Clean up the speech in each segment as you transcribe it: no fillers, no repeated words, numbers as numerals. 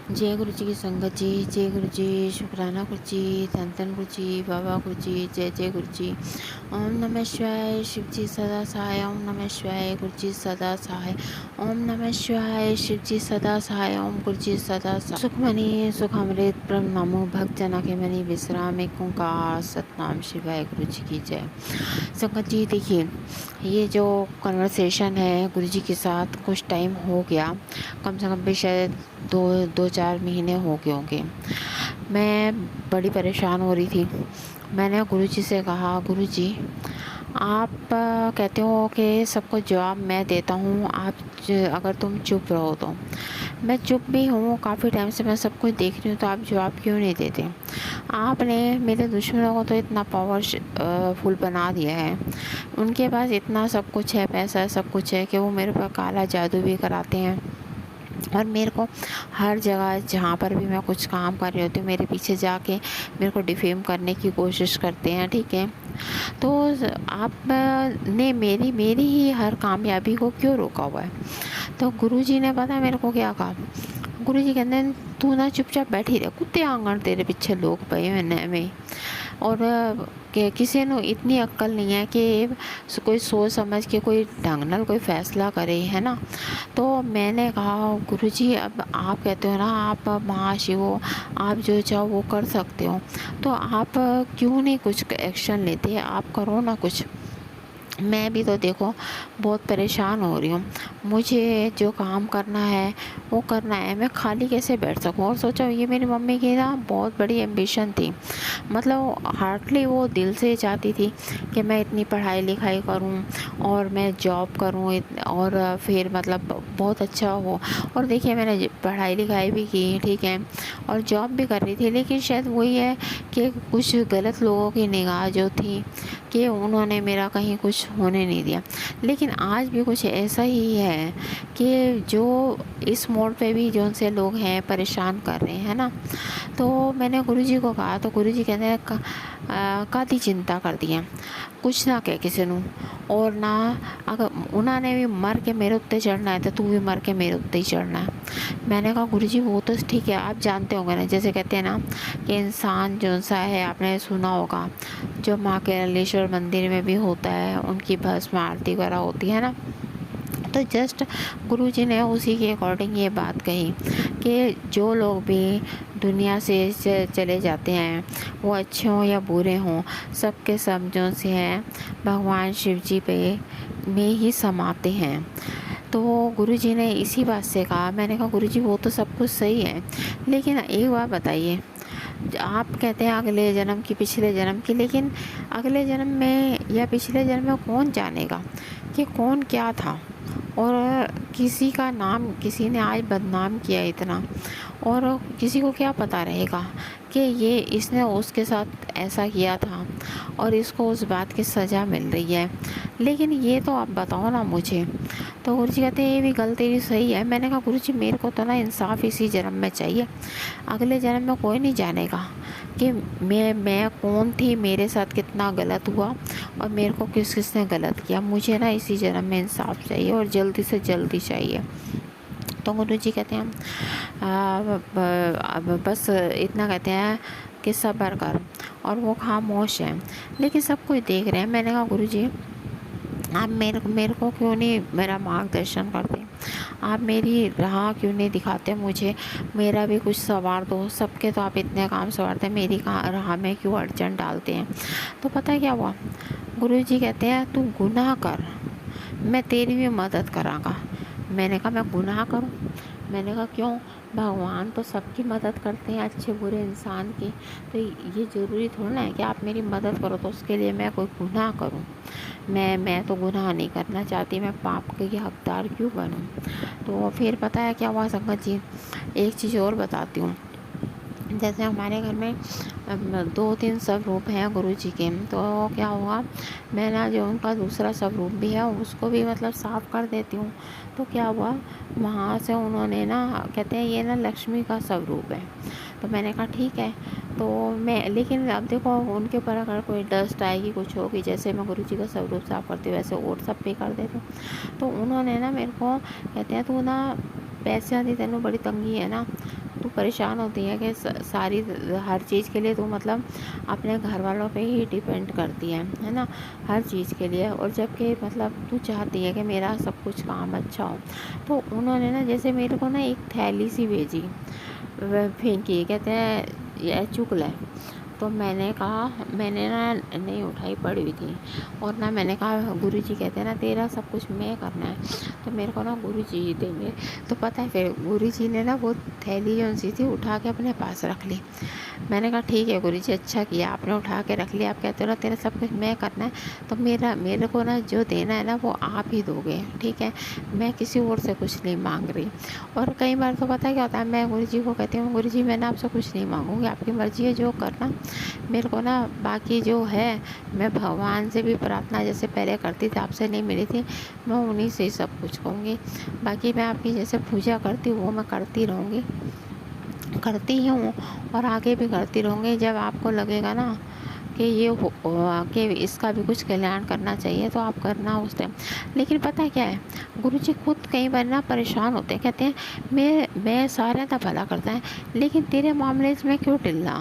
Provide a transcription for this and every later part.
जय गुरु जी की संगत जी, जय गुरु जी, शुक्राना गुरु जी, धन धन गुरु जी, बाबा गुरु जी, जय जय गुरु जी। ओम नमः शिवाय, शिव जी सदा सहाय। ओम नमः शिवाय, गुरु जी सदा सहाय। ओम नमः शिवाय, शिव जी सदा सहाय। ओम गुरु जी सदा सहाय। सुखमणि सुखामृत परम नमो भक्त जना के मणि विश्राम एक ओंकार सतनाम शिवाय। गुरु जी की जय। संगत जी देखिए, ये जो कन्वर्सेशन है गुरु जी के साथ कुछ टाइम हो गया, कम से कम भी शायद दो चार महीने हो गए होंगे। मैं बड़ी परेशान हो रही थी। मैंने गुरु जी से कहा, गुरु जी आप कहते हो कि सबको जवाब मैं देता हूँ, अगर तुम चुप रहो तो। मैं चुप भी हूँ, काफ़ी टाइम से मैं सब कुछ देख रही हूँ, तो आप जवाब क्यों नहीं देते? आपने मेरे दुश्मनों को तो इतना पावरफुल बना दिया है, उनके पास इतना सब कुछ है, पैसा सब कुछ है, कि वो मेरे पर काला जादू भी कराते हैं। और मेरे को हर जगह जहाँ पर भी मैं कुछ काम कर रही होती हूँ, मेरे पीछे जाके मेरे को डिफेम करने की कोशिश करते हैं। ठीक है, तो आप ने मेरी मेरी ही हर कामयाबी को क्यों रोका हुआ है? तो गुरुजी ने पता है मेरे को क्या कहा? गुरुजी कहते हैं तू ना चुपचाप बैठी रह, कुत्ते आंगन तेरे पीछे लोग पे हैं में। और किसी ने इतनी अक्ल नहीं है कि कोई सोच समझ के कोई ढंग नाल कोई फैसला करे, है ना। तो मैंने कहा गुरुजी अब आप कहते हो ना आप महाशिव हो, आप जो चाहो वो कर सकते हो, तो आप क्यों नहीं कुछ एक्शन लेते? आप करो ना कुछ। मैं भी तो देखो बहुत परेशान हो रही हूँ, मुझे जो काम करना है वो करना है, मैं खाली कैसे बैठ सकूँ? और सोचो ये मेरी मम्मी की ना बहुत बड़ी एम्बिशन थी, मतलब हार्डली वो दिल से चाहती थी कि मैं इतनी पढ़ाई लिखाई करूँ और मैं जॉब करूँ और फिर मतलब बहुत अच्छा हो। और देखिए मैंने पढ़ाई लिखाई भी की, ठीक है, और जॉब भी कर रही थी, लेकिन शायद वही है कि कुछ गलत लोगों की निगाह जो थी कि उन्होंने मेरा कहीं कुछ होने नहीं दिया। लेकिन आज भी कुछ ऐसा ही है कि जो इस मोड़ पे भी जो उनसे लोग हैं परेशान कर रहे हैं, है ना। तो मैंने गुरुजी को कहा, तो गुरुजी कहते हैं कादी चिंता कर दी है, कुछ ना कह किसी ਨੂੰ। और ना अगर उन्होंने भी मर के मेरे उत्ते चढ़ना है तो तू भी मर के मेरे उत्ते ही चढ़ना है। मैंने कहा गुरुजी वो तो ठीक है, आप जानते होंगे ना, जैसे कहते हैं ना कि इंसान जो सा है, आपने सुना होगा जो माँ के केरलेश्वर मंदिर में भी होता है, उनकी भस्म आरती वगैरह होती है ना। तो जस्ट गुरुजी ने उसी के अकॉर्डिंग ये बात कही कि जो लोग भी दुनिया से चले जाते हैं, वो अच्छे हों या बुरे हों, सबके सब जो से हैं भगवान शिव जी पे में ही समाते हैं। तो गुरुजी ने इसी बात से कहा। मैंने कहा गुरुजी वो तो सब कुछ सही है, लेकिन एक बात बताइए, आप कहते हैं अगले जन्म की पिछले जन्म की, लेकिन अगले जन्म में या पिछले जन्म में कौन जानेगा कि कौन क्या था? और किसी का नाम किसी ने आज बदनाम किया इतना, और किसी को क्या पता रहेगा कि ये इसने उसके साथ ऐसा किया था और इसको उस बात की सज़ा मिल रही है। लेकिन ये तो आप बताओ ना मुझे। तो गुरुजी कहते हैं ये भी गलती भी सही है। मैंने कहा गुरुजी मेरे को तो ना इंसाफ इसी जन्म में चाहिए, अगले जन्म में कोई नहीं जानेगा कि मैं कौन थी, मेरे साथ कितना गलत हुआ और मेरे को किस किसने गलत किया। मुझे ना इसी जन्म में इंसाफ चाहिए और जल्दी से जल्दी चाहिए। तो गुरु जी कहते हैं बस इतना कहते हैं कि सब्र कर, और वो खामोश है, लेकिन सब कुछ देख रहे हैं। मैंने कहा गुरु जी आप मेरे को क्यों नहीं मेरा मार्गदर्शन करते? आप मेरी राह क्यों नहीं दिखाते मुझे? मेरा भी कुछ संवार दो। सबके तो आप इतने काम संवारते हैं, मेरी राह में क्यों अड़चन डालते हैं? तो पता है क्या हुआ? गुरु जी कहते हैं तू गुनाह कर, मैं तेरी भी मदद कराँगा। मैंने कहा मैं गुनाह करूं? मैंने कहा क्यों? भगवान तो सबकी मदद करते हैं, अच्छे बुरे इंसान की। तो ये ज़रूरी थोड़ा ना है कि आप मेरी मदद करो तो उसके लिए मैं कोई गुनाह करूं। मैं तो गुनाह नहीं करना चाहती, मैं पाप की हकदार क्यों बनूं? तो फिर पता है क्या हुआ संगत जी? एक चीज़ और बताती हूँ। जैसे हमारे घर में 2-3 स्वरूप हैं गुरु जी के, तो क्या हुआ, मैं ना जो उनका दूसरा स्वरूप भी है उसको भी मतलब साफ़ कर देती हूँ। तो क्या हुआ, वहाँ से उन्होंने ना कहते हैं ये ना लक्ष्मी का स्वरूप है। तो मैंने कहा ठीक है। तो मैं लेकिन अब देखो उनके ऊपर अगर कोई डस्ट आएगी कुछ होगी, जैसे मैं गुरु जी का स्वरूप साफ़ करती हूँ वैसे और सब पे कर देती हूँ। तो उन्होंने ना मेरे को कहते हैं तू ना पैसे दी तेनों बड़ी तंगी है ना, तू परेशान होती है कि सारी हर चीज़ के लिए तू मतलब अपने घर वालों पे ही डिपेंड करती है ना, हर चीज़ के लिए। और जबकि मतलब तू चाहती है कि मेरा सब कुछ काम अच्छा हो। तो उन्होंने ना जैसे मेरे को ना एक थैली सी भेजी, वह फेंकी, कहते हैं ये चुगल है। तो मैंने कहा, मैंने ना नहीं उठाई, पड़ी हुई थी। और ना मैंने कहा गुरुजी कहते हैं ना तेरा सब कुछ मैं करना है, तो मेरे को ना गुरुजी ही देंगे। तो पता है फिर गुरुजी ने ना वो थैली जो सी थी उठा के अपने पास रख ली। मैंने कहा ठीक है गुरुजी, अच्छा किया आपने उठा के रख लिया। आप कहते हो ना तेरा सब कुछ मैं करना है, तो मेरे को ना जो देना है ना वो आप ही दोगे, ठीक है, मैं किसी और से कुछ नहीं मांग रही। और कई बार तो पता है क्या होता है, मैं गुरुजी को कहती हूँ गुरुजी मैं ना आपसे कुछ नहीं मांगूंगी, आपकी मर्ज़ी है जो करना। मेरे को ना बाकी जो है, मैं भगवान से भी प्रार्थना जैसे पहले करती थी, आपसे नहीं मिली थी, मैं उन्हीं से ही सब कुछ कहूँगी। बाकी मैं आपकी जैसे पूजा करती हूँ वो मैं करती रहूँगी, करती ही हूँ और आगे भी करती रहूँगी। जब आपको लगेगा ना कि ये कि इसका भी कुछ कल्याण करना चाहिए तो आप करना उस टाइम। लेकिन पता है क्या है, गुरुजी खुद कई बार ना परेशान होते हैं, कहते हैं मैं सारे का भला करता है, लेकिन तेरे मामले में क्यों टिल्ला,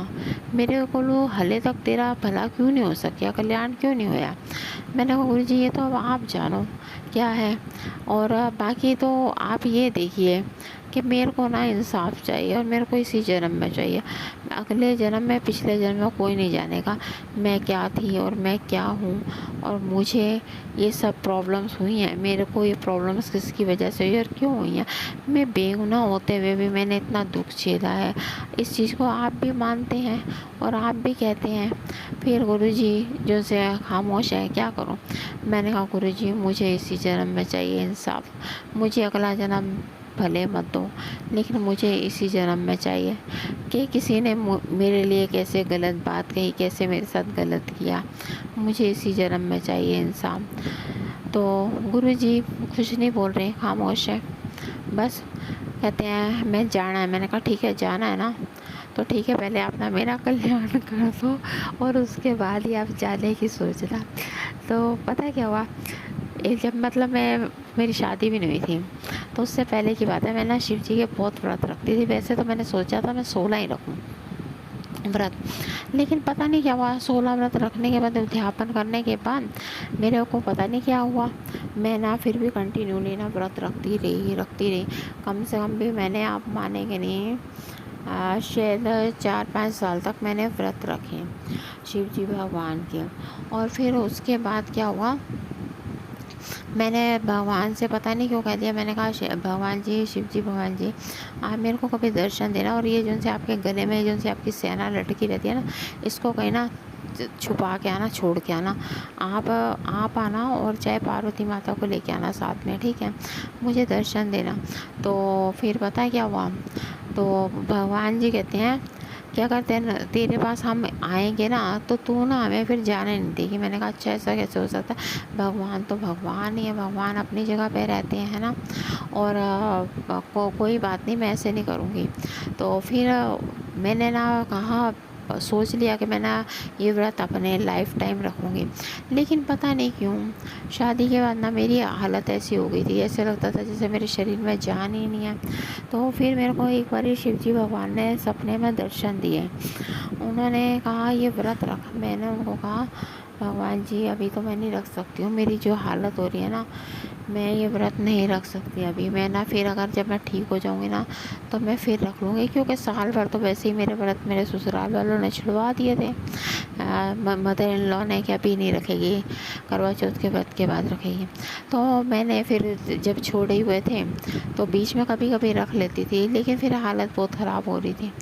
मेरे को हले तक तेरा भला क्यों नहीं हो सकिया, कल्याण क्यों नहीं होया। मैंने कहा गुरुजी ये तो अब आप जानो क्या है, और बाकी तो आप ये देखिए कि मेरे को ना इंसाफ चाहिए और मेरे को इसी जन्म में चाहिए। अगले जन्म में पिछले जन्म में कोई नहीं जानेगा मैं क्या थी और मैं क्या हूँ, और मुझे ये सब प्रॉब्लम्स हुई हैं, मेरे को ये प्रॉब्लम्स किसकी वजह से हुई और क्यों हुई हैं। मैं बेगुनाह होते हुए भी मैंने इतना दुख झेला है। इस चीज़ को आप भी मानते हैं और आप भी कहते हैं। फिर गुरुजी जो से खामोश है, क्या करूं। मैंने कहा गुरुजी मुझे इसी जन्म में चाहिए इंसाफ, मुझे अगला जन्म भले मत दो, लेकिन मुझे इसी जन्म में चाहिए कि किसी ने मेरे लिए कैसे गलत बात कही, कैसे मेरे साथ गलत किया, मुझे इसी जन्म में चाहिए इंसाफ। तो गुरुजी कुछ नहीं बोल रहे, खामोश है। बस कहते हैं मैं जाना है। मैंने कहा ठीक है जाना है ना, तो ठीक है पहले आप ना मेरा कल्याण कर दो और उसके बाद ही आप जाने की सोचना। तो पता है क्या हुआ, एक जब मतलब मेरी शादी भी नहीं हुई थी, तो उससे पहले की बात है, मैं ना शिव जी के बहुत व्रत रखती थी। वैसे तो मैंने सोचा था मैं 16 ही रखूँ व्रत, लेकिन पता नहीं क्या हुआ, 16 व्रत रखने के बाद, उद्यापन करने के बाद मेरे को पता नहीं क्या हुआ, मैं ना फिर भी कंटिन्यूली ना व्रत रखती रही। कम से कम भी मैंने, आप मानेंगे नहीं, शायद 4-5 साल तक मैंने व्रत रखे शिव जी भगवान के। और फिर उसके बाद क्या हुआ, मैंने भगवान से पता नहीं क्यों कह दिया, मैंने कहा भगवान जी, शिव जी भगवान जी, आप मेरे को कभी दर्शन देना, और ये जो से आपके गले में जो से आपकी सेना लटकी रहती है ना, इसको कहीं ना छुपा के आना, छोड़ के आना। आप आना और चाहे पार्वती माता को लेके आना साथ में, ठीक है, मुझे दर्शन देना। तो फिर पता है क्या हुआ, तो भगवान जी कहते हैं क्या करते हैं, तेरे पास हम आएंगे ना तो तू ना हमें फिर जाने नहीं देगी। मैंने कहा अच्छा ऐसा कैसे हो सकता है, भगवान तो भगवान ही है, भगवान अपनी जगह पे रहते हैं ना, और कोई बात नहीं, मैं ऐसे नहीं करूँगी। तो फिर मैंने ना कहा, सोच लिया कि मैं ना ये व्रत अपने लाइफ टाइम रखूँगी। लेकिन पता नहीं क्यों शादी के बाद ना मेरी हालत ऐसी हो गई थी, ऐसे लगता था जैसे मेरे शरीर में जान ही नहीं है। तो फिर मेरे को एक बार शिव जी भगवान ने सपने में दर्शन दिए। उन्होंने कहा ये व्रत रख। मैंने उनको कहा भगवान जी अभी तो मैं नहीं रख सकती हूँ, मेरी जो हालत हो रही है ना, मैं ये व्रत नहीं रख सकती अभी। मैं ना फिर अगर जब मैं ठीक हो जाऊँगी ना तो मैं फिर रख लूँगी, क्योंकि साल भर तो वैसे ही मेरे व्रत मेरे ससुराल वालों ने छुड़वा दिए थे। मदर इन लॉ ने कि अभी नहीं रखेगी, करवा चौथ के व्रत के बाद रखेगी। तो मैंने फिर जब छोड़े हुए थे तो बीच में कभी कभी रख लेती थी, लेकिन फिर हालत बहुत ख़राब हो रही थी।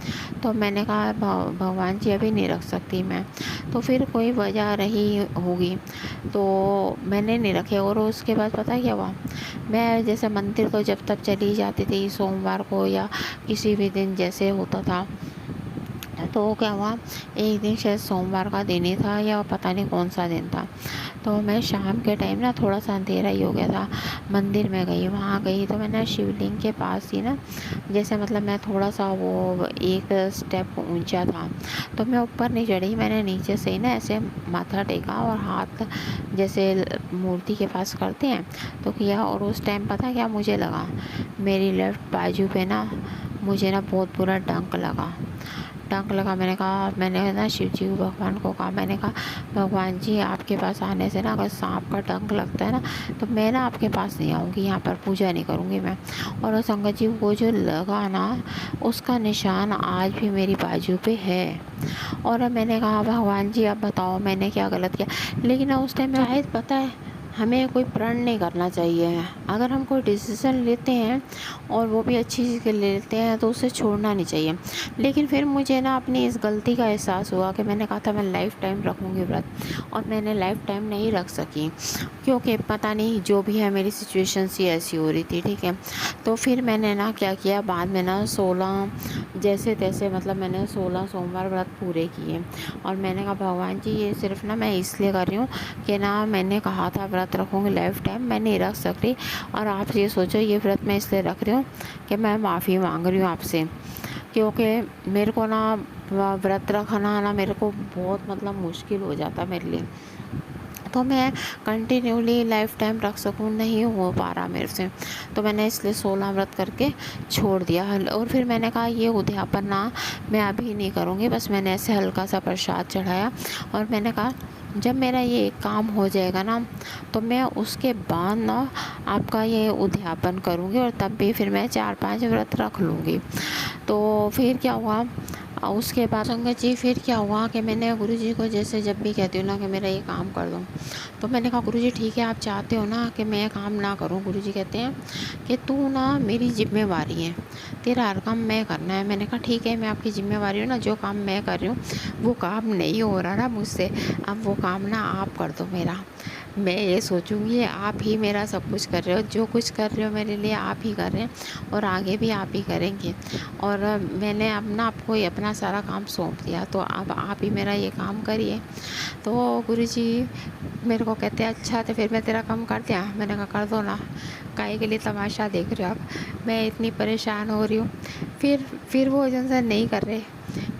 तो मैंने कहा भगवान जी अभी नहीं रख सकती मैं। तो फिर कोई वजह रही होगी तो मैंने नहीं रखे। और उसके बाद पता क्या हुआ, मैं जैसे मंदिर तो जब तक चली जाती थी सोमवार को या किसी भी दिन जैसे होता था, तो क्या हुआ, एक दिन शायद सोमवार का दिन ही था या पता नहीं कौन सा दिन था, तो मैं शाम के टाइम ना थोड़ा सा अंधेरा ही हो गया था, मंदिर में गई। वहाँ गई तो मैंने शिवलिंग के पास ही ना, जैसे मतलब मैं थोड़ा सा वो एक स्टेप ऊंचा था, तो मैं ऊपर नहीं चढ़ी, मैंने नीचे से ही ना ऐसे माथा टेका और हाथ जैसे मूर्ति के पास करते हैं तो किया। और उस टाइम पता क्या मुझे लगा, मेरी लेफ़्ट बाजू पे ना मुझे ना बहुत बुरा डंक लगा। मैंने ना शिव जी भगवान को कहा, मैंने कहा भगवान जी आपके पास आने से ना अगर सांप का डंक लगता है ना तो मैं ना आपके पास नहीं आऊँगी, यहाँ पर पूजा नहीं करूँगी मैं। और संगत जी वो जो लगा ना उसका निशान आज भी मेरी बाजू पे है। और मैंने कहा भगवान जी अब बताओ मैंने क्या गलत किया। लेकिन उस टाइम में शायद पता है हमें कोई प्रण नहीं करना चाहिए। अगर हम कोई डिसीज़न लेते हैं और वो भी अच्छी चीज़ के लिए लेते हैं तो उसे छोड़ना नहीं चाहिए। लेकिन फिर मुझे ना अपनी इस गलती का एहसास हुआ कि मैंने कहा था मैं लाइफ टाइम रखूँगी व्रत, और मैंने लाइफ टाइम नहीं रख सकी क्योंकि पता नहीं जो भी है मेरी सिचुएशन सी ऐसी हो रही थी, ठीक है। तो फिर मैंने ना क्या किया, बाद में ना 16 जैसे तैसे मतलब मैंने 16 सोमवार व्रत पूरे किए। और मैंने कहा भगवान जी ये सिर्फ ना मैं इसलिए कर रही हूँ कि ना मैंने कहा था व्रत रखूँगी लाइफ टाइम, मैं नहीं रख सक रही। और आप ये सोचो ये व्रत मैं इसलिए रख रही हूँ कि मैं माफ़ी मांग रही हूँ आपसे, क्योंकि मेरे को ना व्रत रखना ना मेरे को बहुत मतलब मुश्किल हो जाता मेरे लिए। तो मैं कंटिन्यूली लाइफ टाइम रख सकूँ नहीं हो पा रहा मेरे से, तो मैंने इसलिए 16 व्रत करके छोड़ दिया। और फिर मैंने कहा ये उद्यापन ना मैं अभी नहीं करूँगी, बस मैंने ऐसे हल्का सा प्रसाद चढ़ाया। और मैंने कहा जब मेरा ये काम हो जाएगा ना तो मैं उसके बाद ना आपका ये उद्यापन करूँगी, और तब भी फिर मैं 4-5 व्रत रख लूँगी। तो फिर क्या हुआ उसके बाद संगत जी, फिर क्या हुआ कि मैंने गुरुजी को जैसे जब भी कहती हूँ ना कि मेरा ये काम कर दो, तो मैंने कहा गुरुजी ठीक है आप चाहते हो ना कि मैं ये काम ना करूँ। गुरुजी कहते हैं कि तू ना मेरी जिम्मेवारी है, तेरा हर काम मैं करना है। मैंने कहा ठीक है मैं आपकी जिम्मेवारी हूँ ना, जो काम मैं कर रही हूँ वो काम नहीं हो रहा ना मुझसे, अब वो काम ना आप कर दो मेरा। मैं ये सोचूंगी आप ही मेरा सब कुछ कर रहे हो, जो कुछ कर रहे हो मेरे लिए आप ही कर रहे हैं और आगे भी आप ही करेंगे। और मैंने अब ना आपको ये अपना सारा काम सौंप दिया, तो अब आप ही मेरा ये काम करिए। तो गुरुजी मेरे को कहते हैं अच्छा तो फिर मैं तेरा काम कर दिया। मैंने कहा कर दो ना, काहे के लिए तमाशा देख रहे हो आप, मैं इतनी परेशान हो रही हूँ। फिर वो जो सा नहीं कर रहे,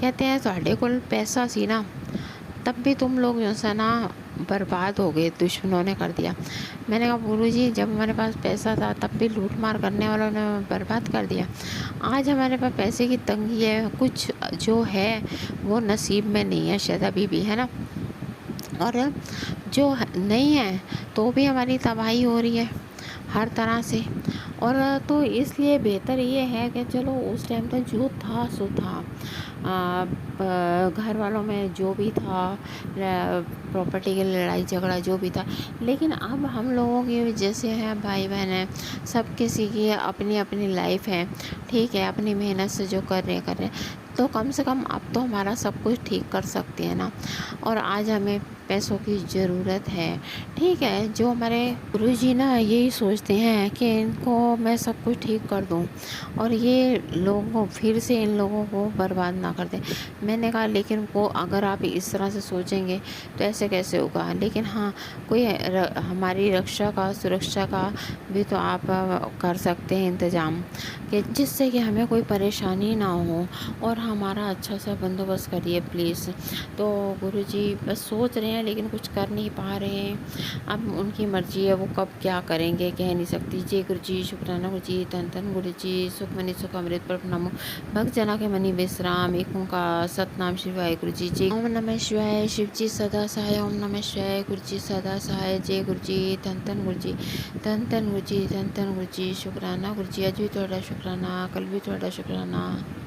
कहते हैं ਤੁਹਾਡੇ ਕੋਲ पैसा सी ना तब भी तुम लोग जो सा ना बर्बाद हो गए, दुश्मनों ने कर दिया। मैंने कहा गुरुजी जब हमारे पास पैसा था तब भी लूट मार करने वालों ने बर्बाद कर दिया। आज हमारे पास पैसे की तंगी है, कुछ जो है वो नसीब में नहीं है शायद अभी भी, है ना। और जो नहीं है तो भी हमारी तबाही हो रही है हर तरह से। और तो इसलिए बेहतर ये है कि चलो उस टाइम तो जो था सो था, घर वालों में जो भी था, प्रॉपर्टी की लड़ाई झगड़ा जो भी था, लेकिन अब हम लोगों की जैसे हैं भाई बहन हैं, सब किसी की अपनी अपनी लाइफ है, ठीक है, अपनी मेहनत से जो कर रहे हैं तो कम से कम अब तो हमारा सब कुछ ठीक कर सकते हैं ना। और आज हमें पैसों की ज़रूरत है, ठीक है। जो हमारे गुरुजी ना यही सोचते हैं कि इनको मैं सब कुछ ठीक कर दूं और ये लोगों फिर से इन लोगों को बर्बाद ना कर दें। मैंने कहा लेकिन वो अगर आप इस तरह से सोचेंगे तो ऐसे कैसे होगा। लेकिन हाँ कोई हमारी रक्षा का सुरक्षा का भी तो आप कर सकते हैं इंतज़ाम, कि जिससे कि हमें कोई परेशानी ना हो और हमारा अच्छा सा बंदोबस्त करिए प्लीज़। तो गुरुजी बस सोच रहे हैं लेकिन कुछ कर नहीं पा रहे हैं, अब उनकी मर्ज़ी है, वो कब क्या करेंगे कह नहीं सकती। जय गुरु जी, शुक्राना गुरु जी, धन धन गुरु जी, सुख मनी सुख अमृत पर नमो भक्त जना के मनी विश्राम, एक ओंकार सतनाम शिवाय गुरु जी। जय ओम नमः शिवाय, शिव जी सदा सहाय, ओम नमः शिवाय, गुरु जी सदा सहाय। जय गुरु जी, धन धन गुरु जी, धन धन गुरु जी, धन धन गुरु जी, शुक्राना गुरु जी, अज भी थोड़ा शुक्राना, कल भी थोड़ा शुक्राना।